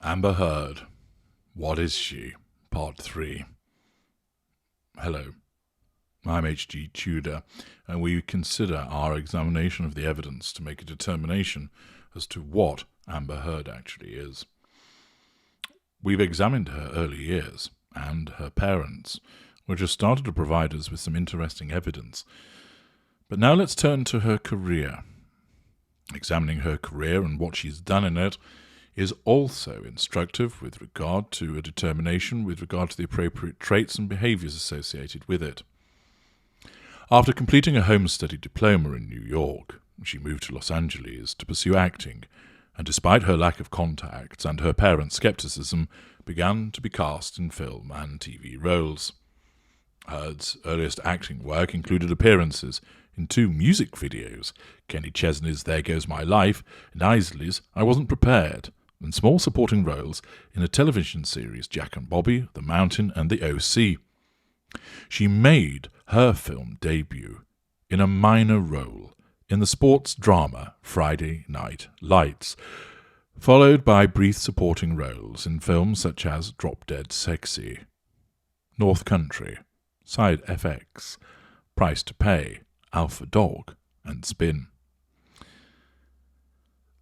Amber Heard. What is she? Part 3. Hello, I'm H.G. Tudor, and we consider our examination of the evidence to make a determination as to what Amber Heard actually is. We've examined her early years and her parents, which has started to provide us with some interesting evidence. But now let's turn to her career. Examining her career and what she's done in it is also instructive with regard to a determination with regard to the appropriate traits and behaviours associated with it. After completing a home study diploma in New York, she moved to Los Angeles to pursue acting, and despite her lack of contacts and her parents' skepticism, began to be cast in film and TV roles. Heard's earliest acting work included appearances in 2 music videos, Kenny Chesney's There Goes My Life and Isley's I Wasn't Prepared, and small supporting roles in a television series Jack and Bobby, The Mountain and The O.C. She made her film debut in a minor role in the sports drama Friday Night Lights, followed by brief supporting roles in films such as Drop Dead Sexy, North Country, Side FX, Price to Pay, Alpha Dog, and Spin.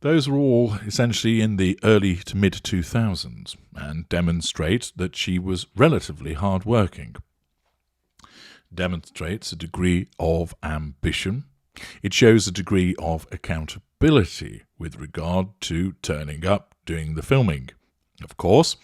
Those were all essentially in the early to mid-2000s and demonstrate that she was relatively hard-working. Demonstrates a degree of ambition. It shows a degree of accountability with regard to turning up, doing the filming. Of course,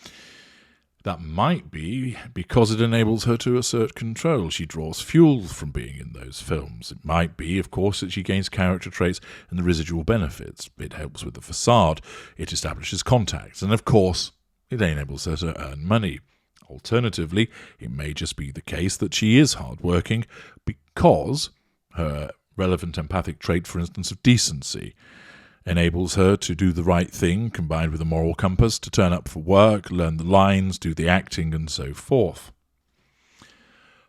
that might be because it enables her to assert control. She draws fuel from being in those films. It might be, of course, that she gains character traits and the residual benefits. It helps with the facade. It establishes contacts. And, of course, it enables her to earn money. Alternatively, it may just be the case that she is hardworking because her relevant empathic trait, for instance, of decency, enables her to do the right thing, combined with a moral compass, to turn up for work, learn the lines, do the acting, and so forth.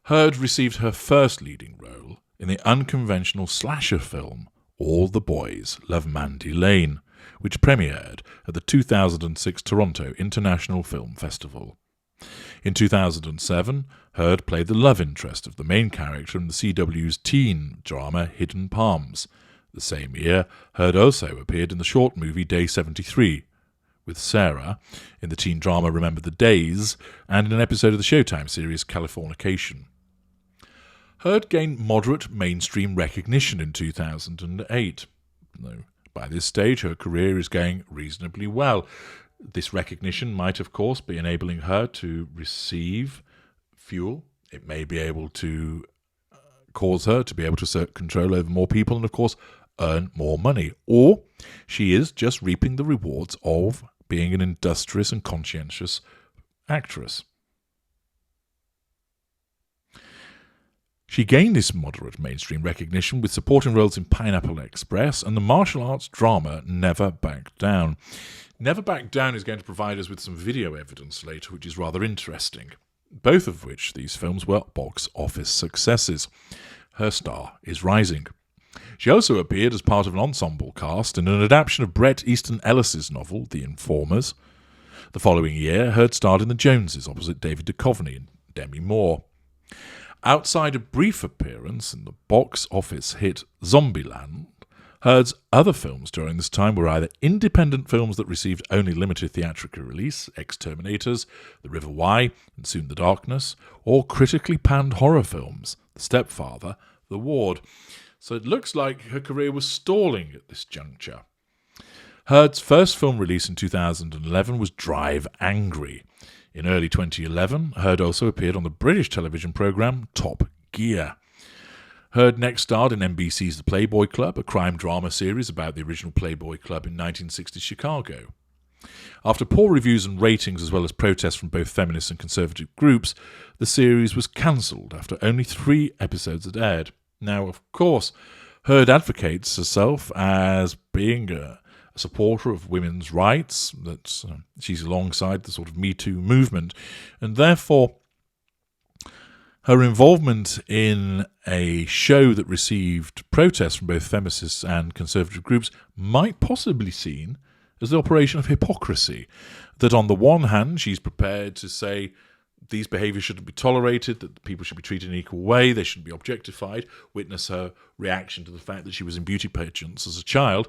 Heard received her first leading role in the unconventional slasher film All the Boys Love Mandy Lane, which premiered at the 2006 Toronto International Film Festival. In 2007, Heard played the love interest of the main character in the CW's teen drama Hidden Palms. The same year, Heard also appeared in the short movie Day 73, with Sarah, in the teen drama Remember the Days, and in an episode of the Showtime series Californication. Heard gained moderate mainstream recognition in 2008. Though by this stage, her career is going reasonably well. This recognition might, of course, be enabling her to receive fuel. It may be able to cause her to be able to assert control over more people and, of course, earn more money. Or she is just reaping the rewards of being an industrious and conscientious actress. She gained this moderate mainstream recognition with supporting roles in Pineapple Express and the martial arts drama Never Back Down. Never Back Down is going to provide us with some video evidence later, which is rather interesting, both of which these films were box office successes. Her star is rising. She also appeared as part of an ensemble cast in an adaptation of Bret Easton Ellis's novel, The Informers. The following year, Heard starred in The Joneses opposite David Duchovny and Demi Moore. Outside a brief appearance in the box office hit Zombieland, Heard's other films during this time were either independent films that received only limited theatrical release, Exterminators, The River Why, and Soon the Darkness, or critically panned horror films, The Stepfather, The Ward. So it looks like her career was stalling at this juncture. Heard's first film release in 2011 was Drive Angry. In early 2011, Heard also appeared on the British television programme Top Gear. Heard next starred in NBC's The Playboy Club, a crime drama series about the original Playboy Club in 1960s Chicago. After poor reviews and ratings as well as protests from both feminist and conservative groups, the series was cancelled after only 3 episodes had aired. Now, of course, Heard advocates herself as being a supporter of women's rights, that she's alongside the sort of Me Too movement, and therefore her involvement in a show that received protests from both feminists and conservative groups might possibly be seen as the operation of hypocrisy, that on the one hand she's prepared to say these behaviours shouldn't be tolerated, that people should be treated in an equal way, they shouldn't be objectified, witness her reaction to the fact that she was in beauty pageants as a child,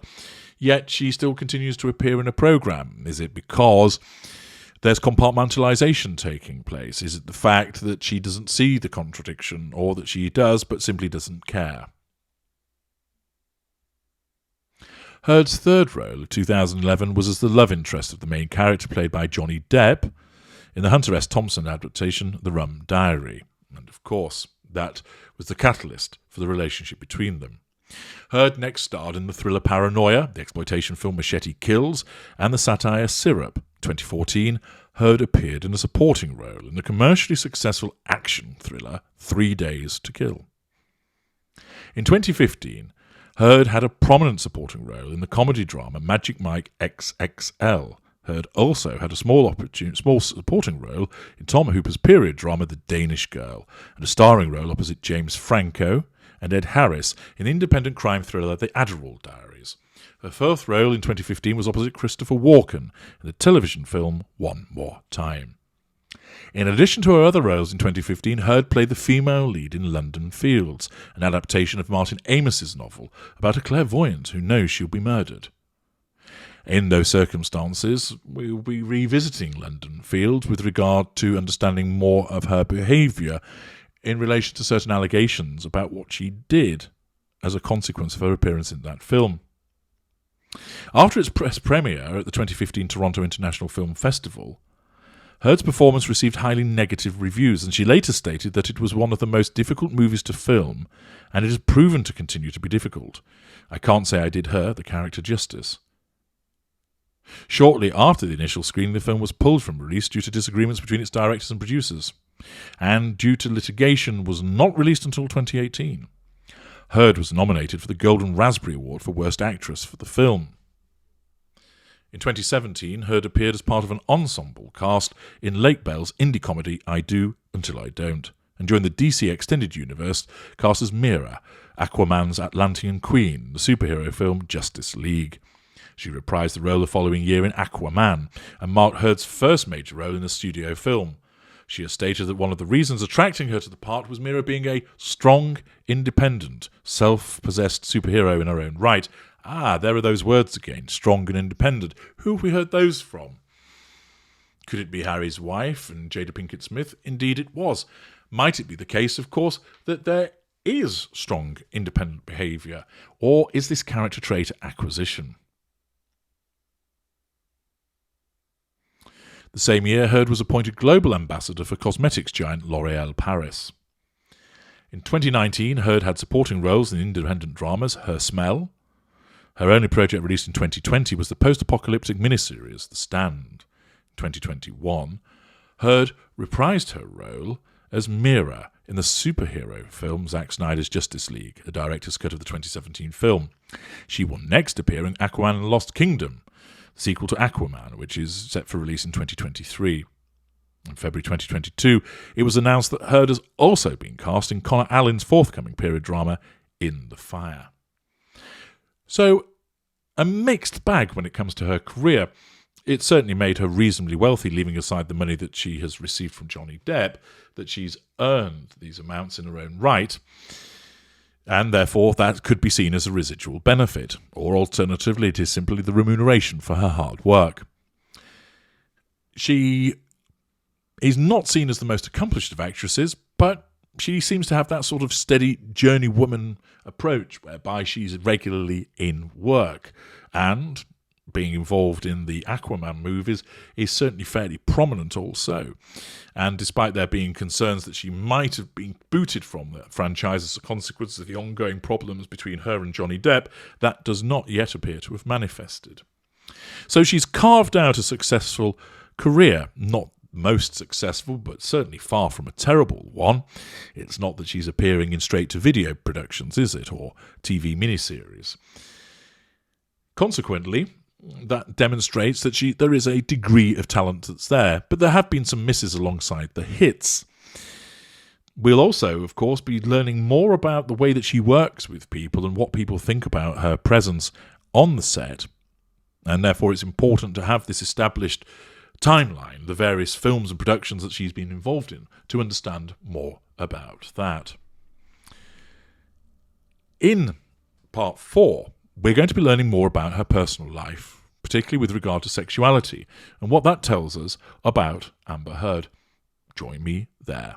yet she still continues to appear in a programme. Is it because there's compartmentalisation taking place? Is it the fact that she doesn't see the contradiction, or that she does but simply doesn't care? Heard's third role of 2011 was as the love interest of the main character played by Johnny Depp in the Hunter S. Thompson adaptation The Rum Diary. And of course, that was the catalyst for the relationship between them. Heard next starred in the thriller Paranoia, the exploitation film Machete Kills, and the satire Syrup. 2014, Heard appeared in a supporting role in the commercially successful action thriller 3 Days to Kill. In 2015, Heard had a prominent supporting role in the comedy drama Magic Mike XXL. Heard also had a small supporting role in Tom Hooper's period drama The Danish Girl, and a starring role opposite James Franco and Ed Harris in the independent crime thriller The Adderall Diaries. Her fourth role in 2015 was opposite Christopher Walken in the television film One More Time. In addition to her other roles in 2015, Heard played the female lead in London Fields, an adaptation of Martin Amos's novel about a clairvoyant who knows she'll be murdered. In those circumstances, we will be revisiting London Fields with regard to understanding more of her behaviour in relation to certain allegations about what she did as a consequence of her appearance in that film. After its press premiere at the 2015 Toronto International Film Festival, Heard's performance received highly negative reviews, and she later stated that it was one of the most difficult movies to film, and it has proven to continue to be difficult. I can't say I did her, the character, justice. Shortly after the initial screening, the film was pulled from release due to disagreements between its directors and producers, and due to litigation was not released until 2018. Heard was nominated for the Golden Raspberry Award for Worst Actress for the film. In 2017, Heard appeared as part of an ensemble cast in Lake Bell's indie comedy I Do Until I Don't, and during the DC Extended Universe, cast as Mera, Aquaman's Atlantean Queen, the superhero film Justice League. She reprised the role the following year in Aquaman, and marked Heard's first major role in a studio film. She has stated that one of the reasons attracting her to the part was Mera being a strong, independent, self-possessed superhero in her own right. There are those words again, strong and independent. Who have we heard those from? Could it be Harry's wife and Jada Pinkett Smith? Indeed it was. Might it be the case, of course, that there is strong, independent behaviour? Or is this character trait acquisition? The same year, Heard was appointed global ambassador for cosmetics giant L'Oréal Paris. In 2019, Heard had supporting roles in independent dramas Her Smell. Her only project released in 2020 was the post-apocalyptic miniseries The Stand. In 2021, Heard reprised her role as Mera in the superhero film Zack Snyder's Justice League, a director's cut of the 2017 film. She will next appear in Aquaman and the Lost Kingdom, the sequel to Aquaman, which is set for release in 2023. In February 2022, it was announced that Heard has also been cast in Connor Allen's forthcoming period drama In the Fire. So, a mixed bag when it comes to her career. It certainly made her reasonably wealthy, leaving aside the money that she has received from Johnny Depp, that she's earned these amounts in her own right, and therefore that could be seen as a residual benefit, or alternatively it is simply the remuneration for her hard work. She is not seen as the most accomplished of actresses, but she seems to have that sort of steady journeywoman approach whereby she's regularly in work, and being involved in the Aquaman movies is certainly fairly prominent also. And despite there being concerns that she might have been booted from the franchise as a consequence of the ongoing problems between her and Johnny Depp, that does not yet appear to have manifested. So she's carved out a successful career, not most successful, but certainly far from a terrible one. It's not that she's appearing in straight-to-video productions, is it, or TV miniseries. Consequently, that demonstrates that there is a degree of talent that's there, but there have been some misses alongside the hits. We'll also, of course, be learning more about the way that she works with people and what people think about her presence on the set. And therefore it's important to have this established timeline, the various films and productions that she's been involved in, to understand more about that. In part 4, we're going to be learning more about her personal life, particularly with regard to sexuality, and what that tells us about Amber Heard. Join me there.